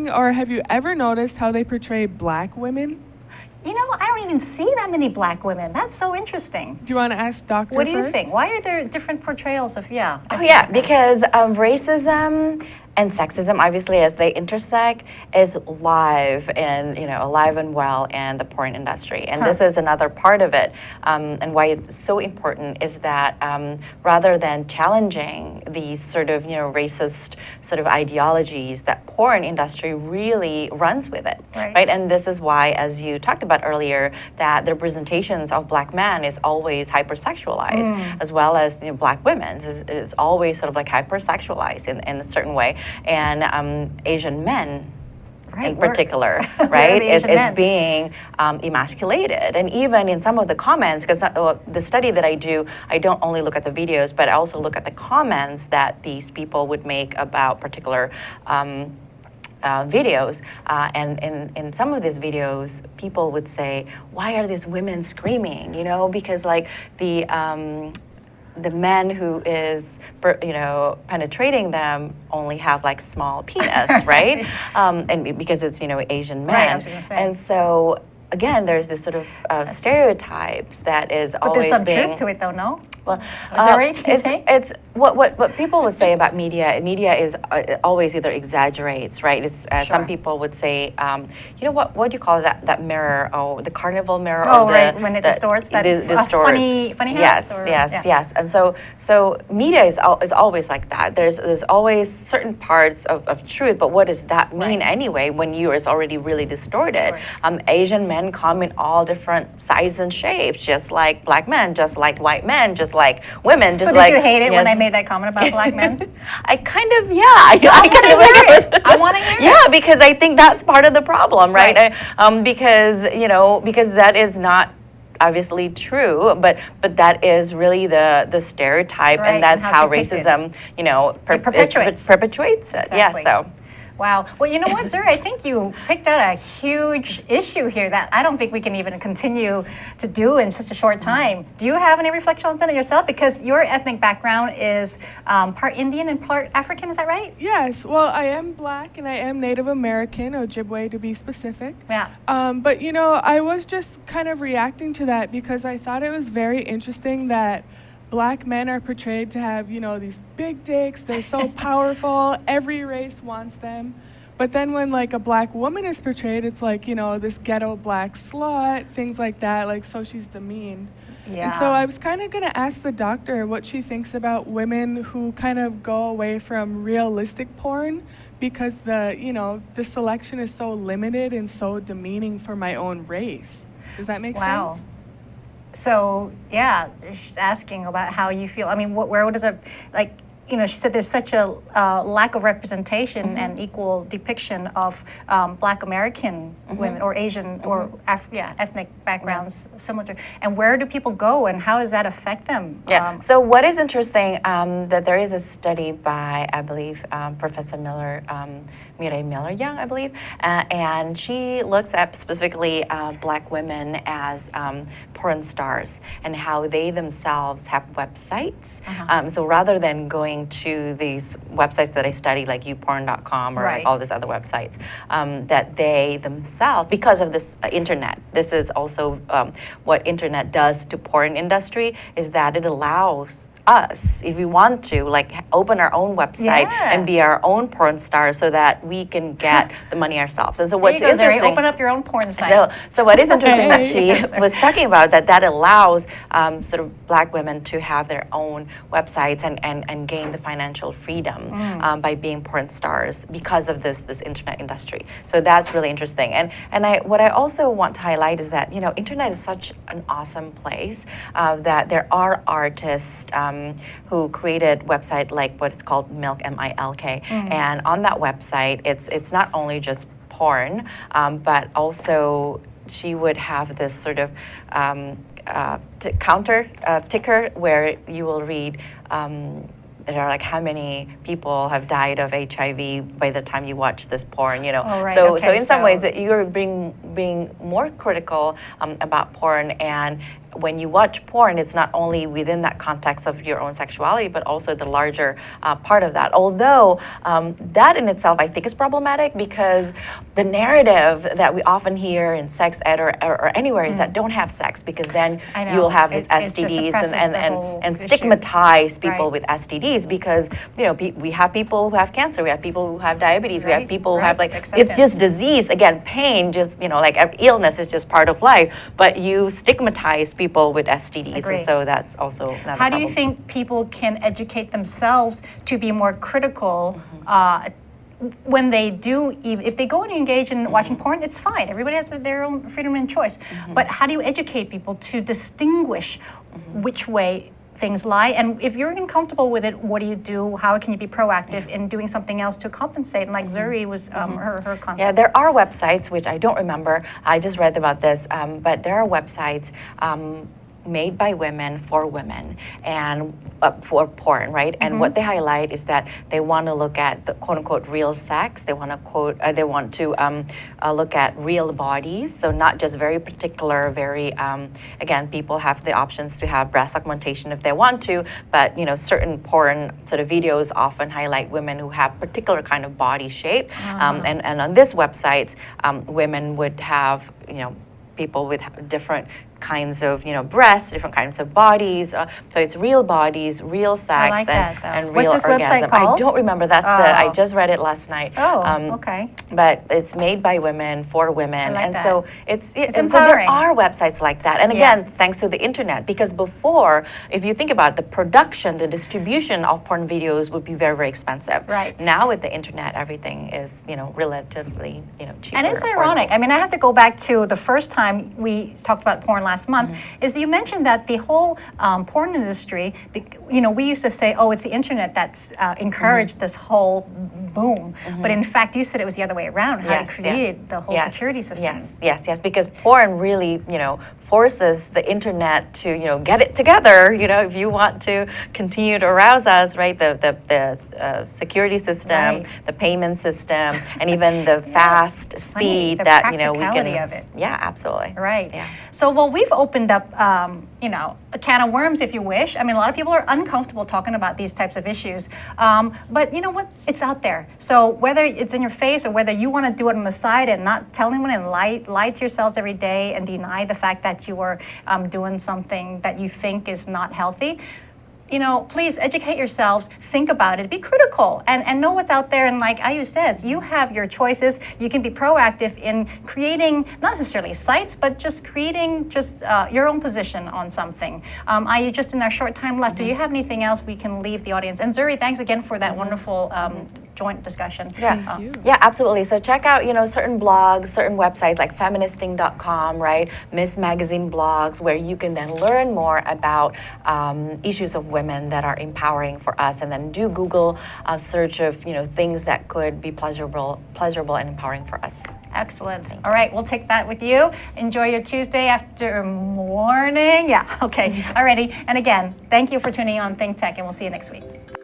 noticing, or have you ever noticed how they portray black women? You know, I don't even see that many black women. That's so interesting. Do you want to ask Doctor What do you first? think? Why are there different portrayals of, Oh yeah, because racism and sexism, obviously, as they intersect, is alive and well in the porn industry. And this is another part of it. And why it's so important is that rather than challenging these sort of, racist sort of ideologies, that porn industry really runs with it, right? And this is why, as you talked about earlier, that the representations of black men is always hypersexualized, as well as black women is always sort of like hypersexualized in a certain way. And Asian men in particular, right, is being emasculated. And even in some of the comments, because the study that I do, I don't only look at the videos, but I also look at the comments that these people would make about particular videos, and in some of these videos, people would say, "Why are these women screaming?" Because like the men who is penetrating them only have like small penis, right? And because it's Asian men, right, I was gonna say. And so again, there's this sort of stereotypes that is but always there's some being, truth to it, though, no? Well, Is that right? it's what people would say about media. Media is always either exaggerates, right? It's some people would say, what do you call that mirror? Oh, the carnival mirror. Oh, or right, when it distorts that funny house. Yes. And so media is always like that. There's always certain parts of truth, but what does that mean anyway when you is already really distorted? Asian men come in all different sizes and shapes, just like black men, just like white men, just like women. Just so did you hate it when I made that comment about black men? I kind of, I want to hear it. Yeah, because I think that's part of the problem, right? Because that is not obviously true, but that is really the stereotype, and that's how racism, perpetuates it. Exactly. Yeah, so. Wow. Well, you know what, Zuri? I think you picked out a huge issue here that I don't think we can even continue to do in such a short time. Do you have any reflections on it yourself? Because your ethnic background is part Indian and part African, is that right? Yes. Well, I am black and I am Native American, Ojibwe to be specific. Yeah. But, I was just kind of reacting to that because I thought it was very interesting that black men are portrayed to have, these big dicks. They're so powerful. Every race wants them. But then when, like, a black woman is portrayed, it's like, this ghetto black slut, things like that. Like, so she's demeaned. Yeah. And so I was kind of going to ask the doctor what she thinks about women who kind of go away from realistic porn because the selection is so limited and so demeaning for my own race. Does that make sense? So, yeah, she's asking about how you feel. I mean, where does it, she said there's such a lack of representation and equal depiction of Black American women or Asian or ethnic backgrounds similar to. And where do people go and how does that affect them? Yeah. So what is interesting that there is a study by, I believe, Professor Mireille Miller-Young, I believe, and she looks at specifically black women as porn stars and how they themselves have websites. So rather than going to these websites that I study, like youporn.com or all these other websites, that they themselves, because of this internet, this is also what internet does to porn industry, is that it allows us, if we want to, open our own website and be our own porn star so that we can get the money ourselves. And so what's interesting, open up your own porn site. So what is interesting that she was talking about, that allows sort of black women to have their own websites and gain the financial freedom by being porn stars because of this internet industry. So that's really interesting. And what I also want to highlight is that internet is such an awesome place that there are artists who created website like what it's called Milk, M-I-L-K, and on that website it's not only just porn, but also she would have this sort of counter ticker where you will read there are like how many people have died of HIV by the time you watch this porn, you know. Oh, right. So Okay, in some so- ways that you're being more critical about porn, and when you watch porn, it's not only within that context of your own sexuality, but also the larger part of that. Although that in itself, I think, is problematic because the narrative that we often hear in sex ed or anywhere is that don't have sex, because then I know. you'll have these It just STDs suppresses the whole and issue. stigmatize people Right. with STDs, because you know we have people who have cancer, we have people who have diabetes, we have Right, people who have right. like Acceptance. it's just disease again, pain, just you know, like illness is just part of life, but you stigmatize people with STDs. Agree. And so that's also another How do you problem. think people can educate themselves to be more critical when they do, if they go and engage in watching porn? It's fine. Everybody has their own freedom and choice. But how do you educate people to distinguish which way things lie? And if you're uncomfortable with it, what do you do? How can you be proactive in doing something else to compensate? And like Zuri was her concept. Yeah, there are websites, which I don't remember. I just read about this, but there are websites made by women for women and for porn, right? And what they highlight is that they want to look at the quote unquote real sex. They want to look at real bodies. So not just very particular, very again, people have the options to have breast augmentation if they want to, but you know, certain porn sort of videos often highlight women who have particular kind of body shape. And on this website, women would have, you know, people with different kinds of, you know, breasts, different kinds of bodies. So it's real bodies, real sex, I like that, though. and What's real this orgasm. website called? I don't remember. I Oh. just read it last night. Okay. But it's made by women for women, I like and that. so it's It's and so there empowering. are websites like that. And Yeah. again, thanks to the internet, because before, if you think about the production, the distribution of porn videos would be very, very expensive. Right. Now with the internet, everything is, you know, relatively, you know, cheaper. And it's affordable. ironic. I mean, I have to go back to the first time we talked about porn last month. Is that you mentioned that the whole porn industry, you know, we used to say, oh, it's the internet that's encouraged this whole boom. But in fact, you said it was the other way around, how it created the whole security system. Yes, because porn really, you know, forces the internet to, you know, get it together. You know, if you want to continue to arouse us, right? The security system, Right. the payment system, and even the fast It's funny, speed the that you know we practicality can. of it. Yeah, absolutely. Right. Yeah. So, well, we've opened up, you know, a can of worms, if you wish. I mean, a lot of people are uncomfortable talking about these types of issues. But you know what? It's out there. So whether it's in your face or whether you want to do it on the side and not tell anyone and lie to yourselves every day and deny the fact that you are doing something that you think is not healthy, you know, please educate yourselves, think about it, be critical, and know what's out there. And like Ayu says, you have your choices. You can be proactive in creating, not necessarily sites, but just creating just your own position on something. Ayu, just in our short time left, do you have anything else we can leave the audience? And Zuri, thanks again for that wonderful joint discussion. Yeah, you. yeah, absolutely. So check out, you know, certain blogs, certain websites like feministing.com, right? Miss Magazine blogs, where you can then learn more about issues of women that are empowering for us, and then do Google search of, you know, things that could be pleasurable and empowering for us. Excellent. All right, we'll take that with you. Enjoy your Tuesday after morning. Yeah, okay. Alrighty. And again, thank you for tuning on Think Tech, and we'll see you next week. Bye.